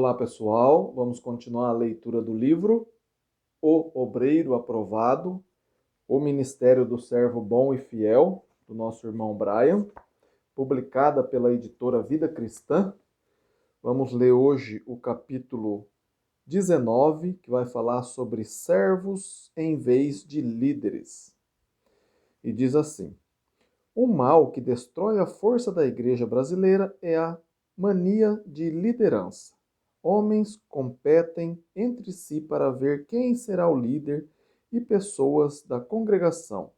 Olá, pessoal. Vamos continuar a leitura do livro O Obreiro Aprovado, o Ministério do Servo Bom e Fiel, do nosso irmão Brian, publicada pela editora Vida Cristã. Vamos ler hoje o capítulo 19, que vai falar sobre servos em vez de líderes. E diz assim: o mal que destrói a força da igreja brasileira é a mania de liderança. Homens competem entre si para ver quem será o líder e pessoas da congregação,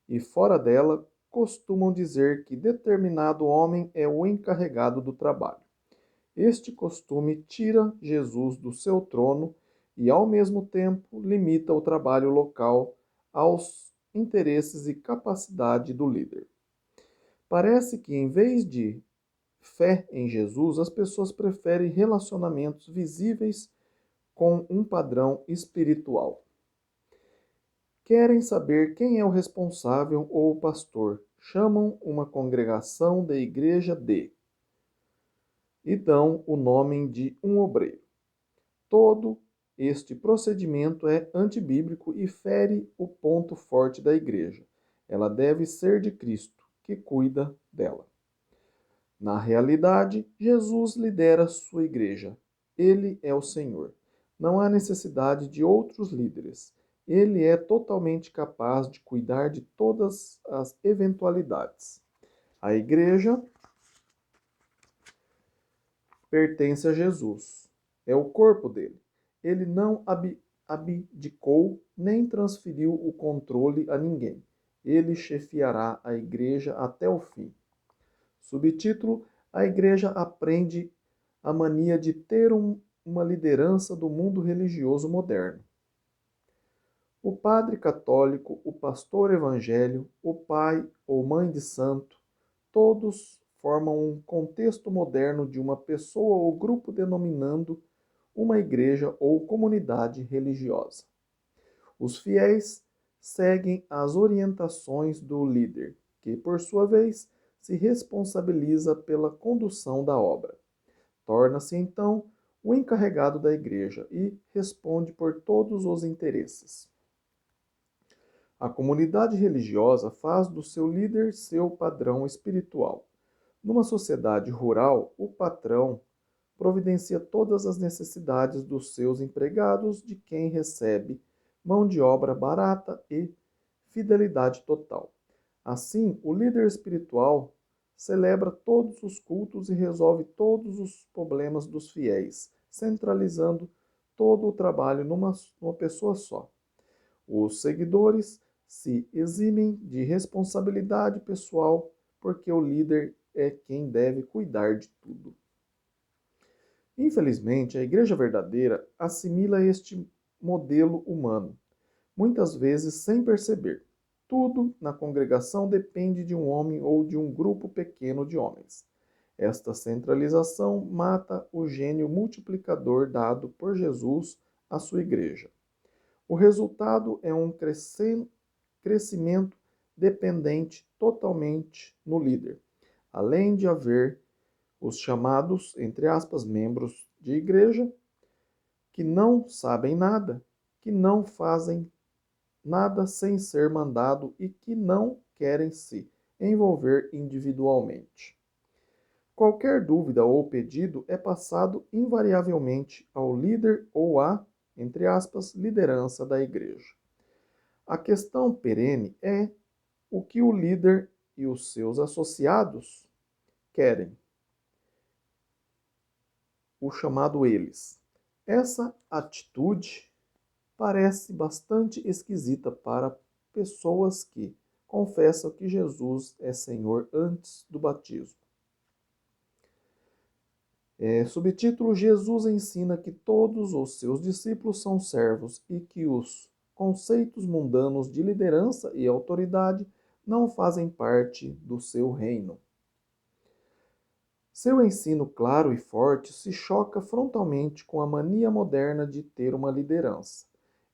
e fora dela, costumam dizer que determinado homem é o encarregado do trabalho. Este costume tira Jesus do seu trono e, ao mesmo tempo, limita o trabalho local aos interesses e capacidade do líder. Parece que, em vez de fé em Jesus, as pessoas preferem relacionamentos visíveis com um padrão espiritual. Querem saber quem é o responsável ou o pastor. Chamam uma congregação de igreja e dão o nome de um obreiro. Todo este procedimento é antibíblico e fere o ponto forte da igreja. Ela deve ser de Cristo, que cuida dela. Na realidade, Jesus lidera sua igreja. Ele é o Senhor. Não há necessidade de outros líderes. Ele é totalmente capaz de cuidar de todas as eventualidades. A igreja pertence a Jesus. É o corpo dele. Ele não abdicou nem transferiu o controle a ninguém. Ele chefiará a igreja até o fim. Subtítulo: a igreja aprende a mania de ter uma liderança do mundo religioso moderno. O padre católico, o pastor evangélico, o pai ou mãe de santo, todos formam um contexto moderno de uma pessoa ou grupo denominando uma igreja ou comunidade religiosa. Os fiéis seguem as orientações do líder, que, por sua vez, se responsabiliza pela condução da obra. Torna-se, então, o encarregado da igreja e responde por todos os interesses. A comunidade religiosa faz do seu líder seu padrão espiritual. Numa sociedade rural, o patrão providencia todas as necessidades dos seus empregados, de quem recebe mão de obra barata e fidelidade total. Assim, o líder espiritual celebra todos os cultos e resolve todos os problemas dos fiéis, centralizando todo o trabalho numa pessoa só. Os seguidores se eximem de responsabilidade pessoal, porque o líder é quem deve cuidar de tudo. Infelizmente, a igreja verdadeira assimila este modelo humano, muitas vezes sem perceber. Tudo na congregação depende de um homem ou de um grupo pequeno de homens. Esta centralização mata o gênio multiplicador dado por Jesus à sua igreja. O resultado é um crescimento dependente totalmente no líder, além de haver os chamados, entre aspas, membros de igreja, que não sabem nada, que não fazem nada sem ser mandado e que não querem se envolver individualmente. Qualquer dúvida ou pedido é passado invariavelmente ao líder ou à, entre aspas, liderança da igreja. A questão perene é o que o líder e os seus associados querem, o chamado eles. Essa atitude parece bastante esquisita para pessoas que confessam que Jesus é Senhor antes do batismo. Subtítulo: Jesus ensina que todos os seus discípulos são servos e que os conceitos mundanos de liderança e autoridade não fazem parte do seu reino. Seu ensino claro e forte se choca frontalmente com a mania moderna de ter uma liderança.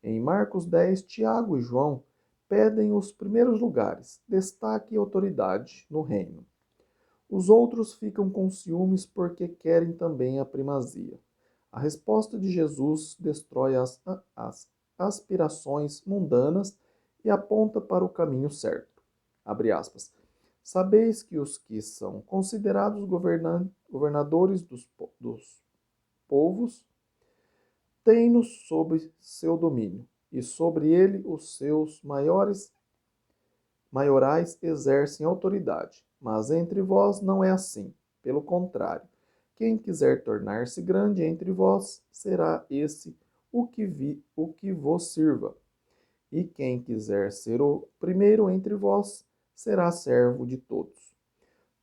Em Marcos 10, Tiago e João pedem os primeiros lugares, destaque e autoridade no reino. Os outros ficam com ciúmes porque querem também a primazia. A resposta de Jesus destrói as aspirações mundanas e aponta para o caminho certo. Abre aspas. Sabeis que os que são considerados governadores dos povos têm-nos sob seu domínio, e sobre ele os seus maiorais exercem autoridade. Mas entre vós não é assim. Pelo contrário, quem quiser tornar-se grande entre vós, será esse o que vos sirva. E quem quiser ser o primeiro entre vós, será servo de todos.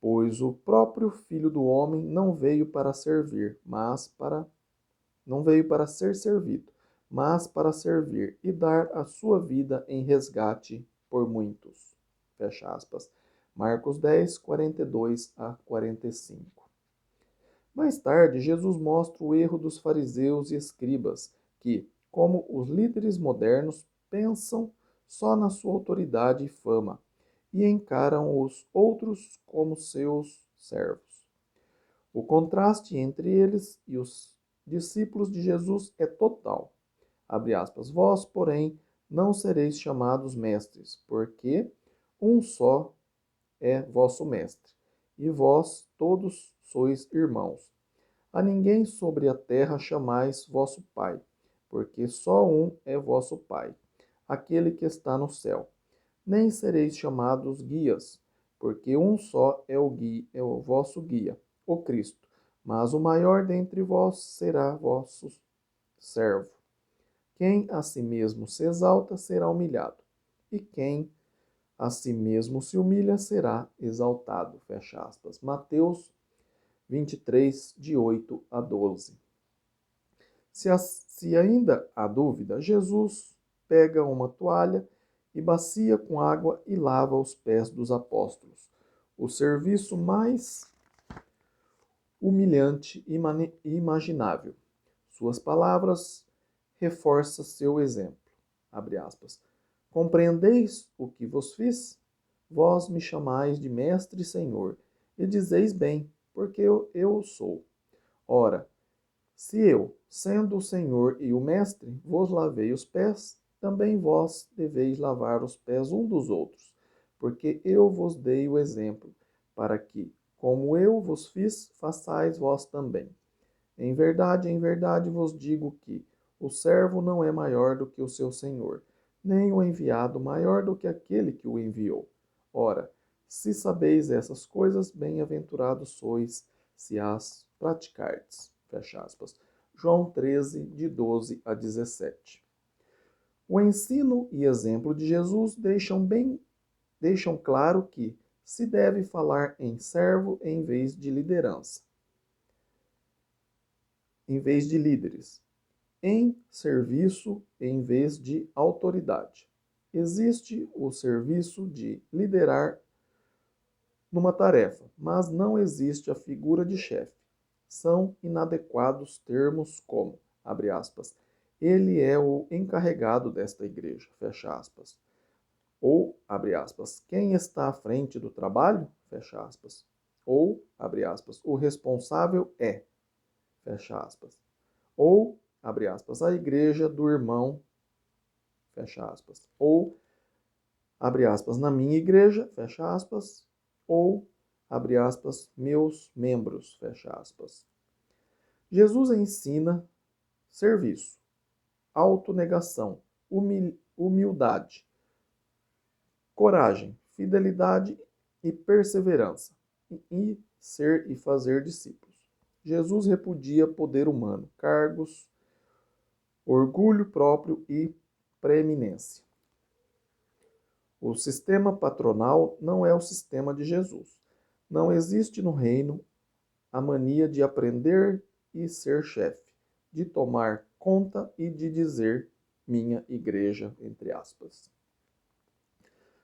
Pois o próprio Filho do Homem não veio para servir, não veio para ser servido, mas para servir e dar a sua vida em resgate por muitos. Fecha aspas. Marcos 10, 42 a 45. Mais tarde, Jesus mostra o erro dos fariseus e escribas, que, como os líderes modernos, pensam só na sua autoridade e fama, e encaram os outros como seus servos. O contraste entre eles e os discípulos de Jesus é total. Abre aspas. Vós, porém, não sereis chamados mestres, porque um só é vosso mestre, e vós todos sois irmãos. A ninguém sobre a terra chamais vosso Pai, porque só um é vosso Pai, aquele que está no céu. Nem sereis chamados guias, porque um só é o vosso guia, o Cristo. Mas o maior dentre vós será vosso servo. Quem a si mesmo se exalta será humilhado, e quem a si mesmo se humilha será exaltado. Fecha aspas. Mateus 23, de 8 a 12. Se ainda há dúvida, Jesus pega uma toalha e bacia com água e lava os pés dos apóstolos. O serviço mais humilhante e imaginável. Suas palavras reforçam seu exemplo. Abre aspas. Compreendeis o que vos fiz? Vós me chamais de mestre e senhor, e dizeis bem, porque eu sou. Ora, se eu, sendo o Senhor e o Mestre, vos lavei os pés, também vós deveis lavar os pés um dos outros, porque eu vos dei o exemplo, para que, como eu vos fiz, façais vós também. Em verdade vos digo que o servo não é maior do que o seu senhor, nem o enviado maior do que aquele que o enviou. Ora, se sabeis essas coisas, bem-aventurados sois se as praticardes. Fecha aspas. João 13, de 12 a 17. O ensino e exemplo de Jesus deixam claro que se deve falar em servo em vez de liderança, em vez de líderes, em serviço em vez de autoridade. Existe o serviço de liderar numa tarefa, mas não existe a figura de chefe. São inadequados termos como, abre aspas, ele é o encarregado desta igreja, fecha aspas. Ou, abre aspas, quem está à frente do trabalho, fecha aspas. Ou, abre aspas, o responsável é, fecha aspas. Ou, abre aspas, a igreja do irmão, fecha aspas. Ou, abre aspas, na minha igreja, fecha aspas. Ou, abre aspas, meus membros, fecha aspas. Jesus ensina serviço, autonegação, humildade, coragem, fidelidade e perseverança, e ser e fazer discípulos. Jesus repudia poder humano, cargos, orgulho próprio e preeminência. O sistema patronal não é o sistema de Jesus. Não existe no reino a mania de aprender e ser chefe, de tomar conta e de dizer minha igreja, entre aspas.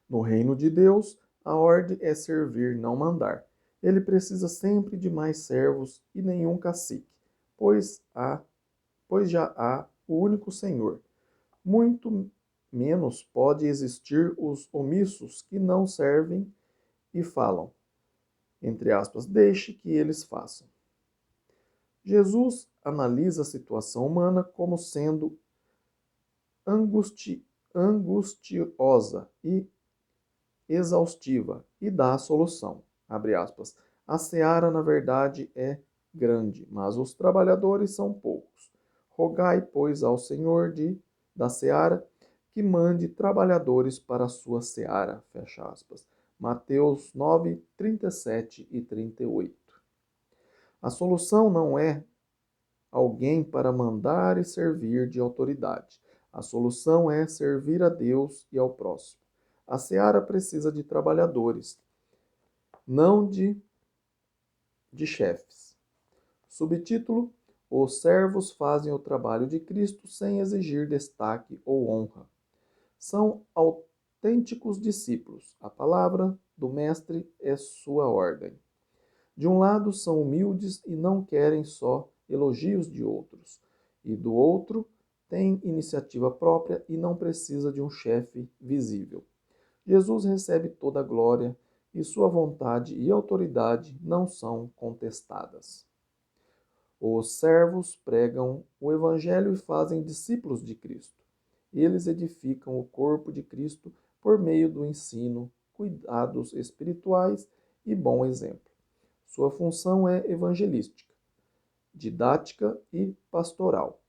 No reino de Deus, a ordem é servir, não mandar. Ele precisa sempre de mais servos e nenhum cacique, pois já há o único Senhor. Muito menos pode existir os omissos que não servem e falam, entre aspas, deixe que eles façam. Jesus analisa a situação humana como sendo angustiosa e exaustiva e dá a solução. Abre aspas. A seara, na verdade, é grande, mas os trabalhadores são poucos. Rogai, pois, ao Senhor da seara que mande trabalhadores para a sua seara. Fecha aspas. Mateus 9, 37 e 38. A solução não é alguém para mandar e servir de autoridade. A solução é servir a Deus e ao próximo. A seara precisa de trabalhadores, não de chefes. Subtítulo: Os servos fazem o trabalho de Cristo sem exigir destaque ou honra. São autênticos discípulos. A palavra do Mestre é sua ordem. De um lado, são humildes e não querem só elogios de outros, e do outro, têm iniciativa própria e não precisa de um chefe visível. Jesus recebe toda a glória e sua vontade e autoridade não são contestadas. Os servos pregam o Evangelho e fazem discípulos de Cristo. Eles edificam o corpo de Cristo por meio do ensino, cuidados espirituais e bom exemplo. Sua função é evangelística, didática e pastoral,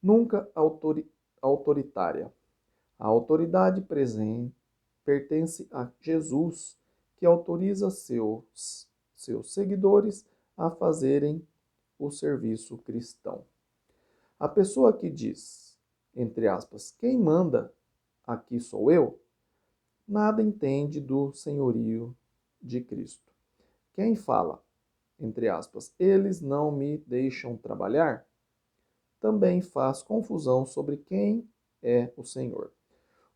nunca autoritária. A autoridade pertence a Jesus, que autoriza seus seguidores a fazerem o serviço cristão. A pessoa que diz, entre aspas, quem manda aqui sou eu, nada entende do senhorio de Cristo. Quem fala, entre aspas, eles não me deixam trabalhar, também faz confusão sobre quem é o Senhor.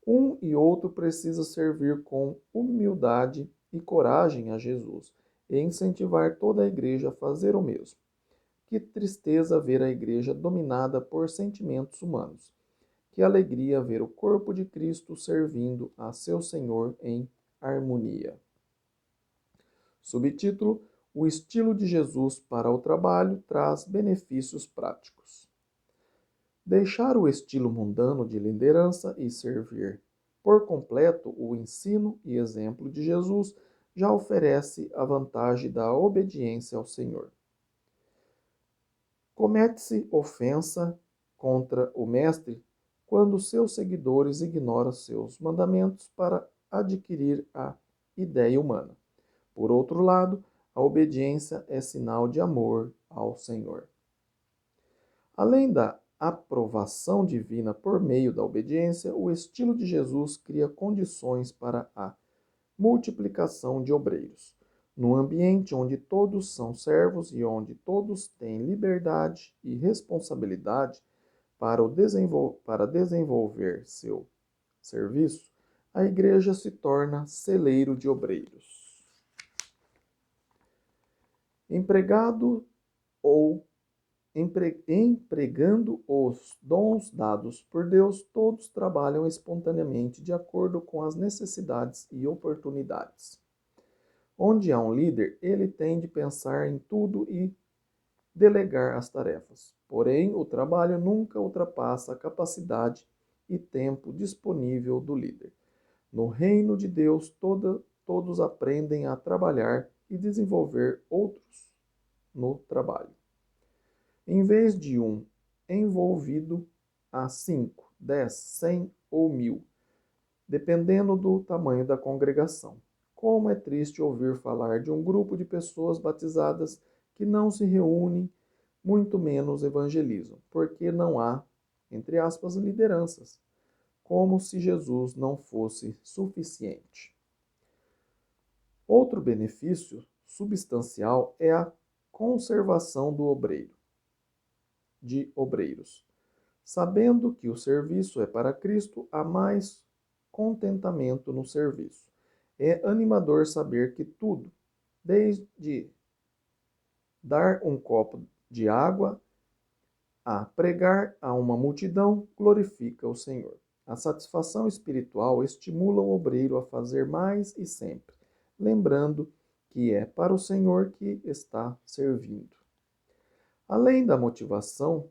Um e outro precisa servir com humildade e coragem a Jesus e incentivar toda a igreja a fazer o mesmo. Que tristeza ver a igreja dominada por sentimentos humanos. Que alegria ver o corpo de Cristo servindo a seu Senhor em harmonia. Subtítulo: O estilo de Jesus para o trabalho traz benefícios práticos. Deixar o estilo mundano de liderança e servir por completo o ensino e exemplo de Jesus já oferece a vantagem da obediência ao Senhor. Comete-se ofensa contra o Mestre quando seus seguidores ignoram seus mandamentos para adquirir a ideia humana. Por outro lado, a obediência é sinal de amor ao Senhor. Além da aprovação divina por meio da obediência, o estilo de Jesus cria condições para a multiplicação de obreiros. Num ambiente onde todos são servos e onde todos têm liberdade e responsabilidade para desenvolver seu serviço, a igreja se torna celeiro de obreiros. Empregando os dons dados por Deus, todos trabalham espontaneamente de acordo com as necessidades e oportunidades. Onde há um líder, ele tem de pensar em tudo e delegar as tarefas. Porém, o trabalho nunca ultrapassa a capacidade e tempo disponível do líder. No reino de Deus, todos aprendem a trabalhar e desenvolver outros no trabalho. Em vez de um envolvido, há 5, 10, 100 ou 1000, dependendo do tamanho da congregação. Como é triste ouvir falar de um grupo de pessoas batizadas que não se reúnem, muito menos evangelizam, porque não há, entre aspas, lideranças, como se Jesus não fosse suficiente. Outro benefício substancial é a conservação de obreiros. Sabendo que o serviço é para Cristo, há mais contentamento no serviço. É animador saber que tudo, desde dar um copo de água a pregar a uma multidão, glorifica o Senhor. A satisfação espiritual estimula o obreiro a fazer mais e sempre, lembrando que é para o Senhor que está servindo. Além da motivação,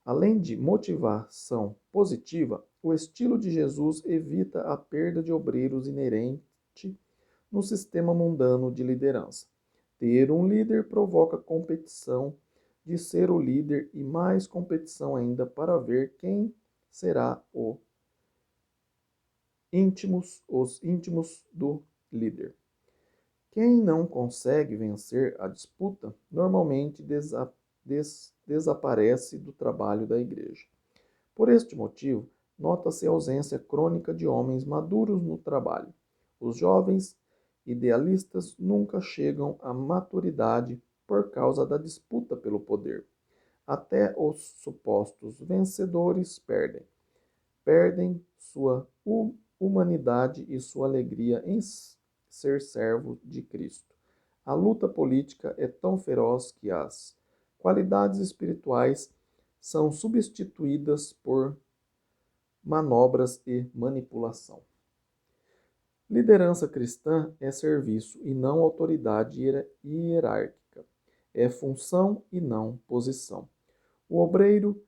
além de motivação positiva, o estilo de Jesus evita a perda de obreiros inerente no sistema mundano de liderança. Ter um líder provoca competição de ser o líder e mais competição ainda para ver quem será os íntimos do líder. Quem não consegue vencer a disputa normalmente desaparece do trabalho da igreja. Por este motivo, nota-se a ausência crônica de homens maduros no trabalho. Os jovens idealistas nunca chegam à maturidade por causa da disputa pelo poder. Até os supostos vencedores perdem sua humanidade e sua alegria em ser servo de Cristo. A luta política é tão feroz que as qualidades espirituais são substituídas por manobras e manipulação. Liderança cristã é serviço e não autoridade hierárquica. É função e não posição. O obreiro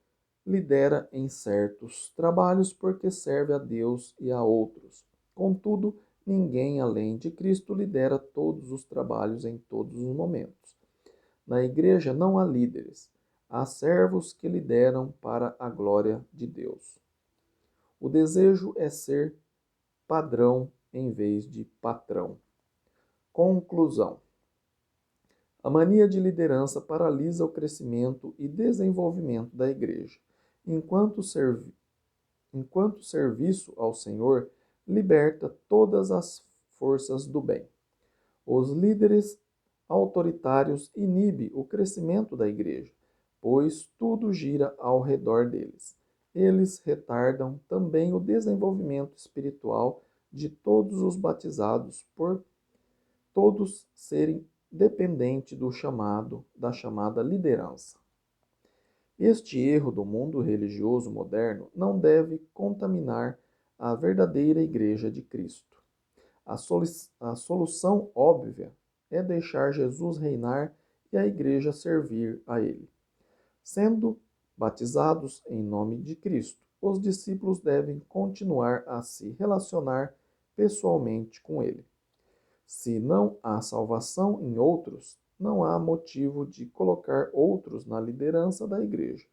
lidera em certos trabalhos porque serve a Deus e a outros. Contudo, ninguém além de Cristo lidera todos os trabalhos em todos os momentos. Na igreja não há líderes, há servos que lideram para a glória de Deus. O desejo é ser padrão em vez de patrão. Conclusão. A mania de liderança paralisa o crescimento e desenvolvimento da igreja, enquanto serviço ao Senhor liberta todas as forças do bem. Os líderes autoritários inibem o crescimento da igreja, pois tudo gira ao redor deles. Eles retardam também o desenvolvimento espiritual de todos os batizados, por todos serem dependentes da chamada liderança. Este erro do mundo religioso moderno não deve contaminar a verdadeira Igreja de Cristo. A solução óbvia é deixar Jesus reinar e a Igreja servir a Ele. Sendo batizados em nome de Cristo, os discípulos devem continuar a se relacionar pessoalmente com Ele. Se não há salvação em outros, não há motivo de colocar outros na liderança da igreja.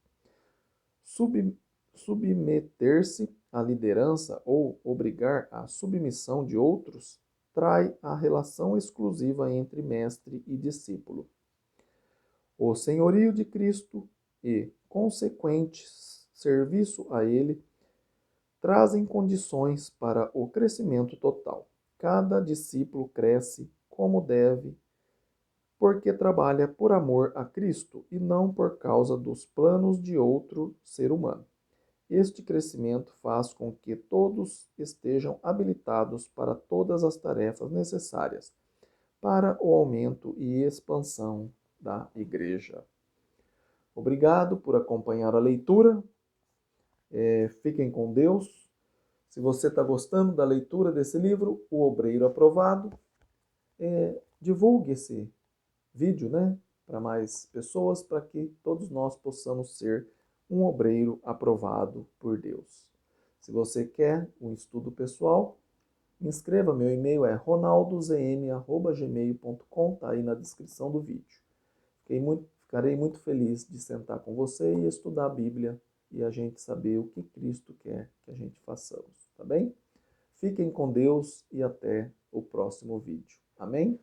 Submeter-se à liderança ou obrigar a submissão de outros trai a relação exclusiva entre mestre e discípulo. O senhorio de Cristo e consequente serviço a Ele trazem condições para o crescimento total. Cada discípulo cresce como deve, porque trabalha por amor a Cristo e não por causa dos planos de outro ser humano. Este crescimento faz com que todos estejam habilitados para todas as tarefas necessárias para o aumento e expansão da igreja. Obrigado por acompanhar a leitura. Fiquem com Deus. Se você está gostando da leitura desse livro, O Obreiro Aprovado, divulgue esse vídeo, para mais pessoas, para que todos nós possamos ser um obreiro aprovado por Deus. Se você quer um estudo pessoal, me inscreva. Meu e-mail é ronaldozm@gmail.com, está aí na descrição do vídeo. Ficarei muito feliz de sentar com você e estudar a Bíblia e a gente saber o que Cristo quer que a gente façamos, tá bem? Fiquem com Deus e até o próximo vídeo. Amém?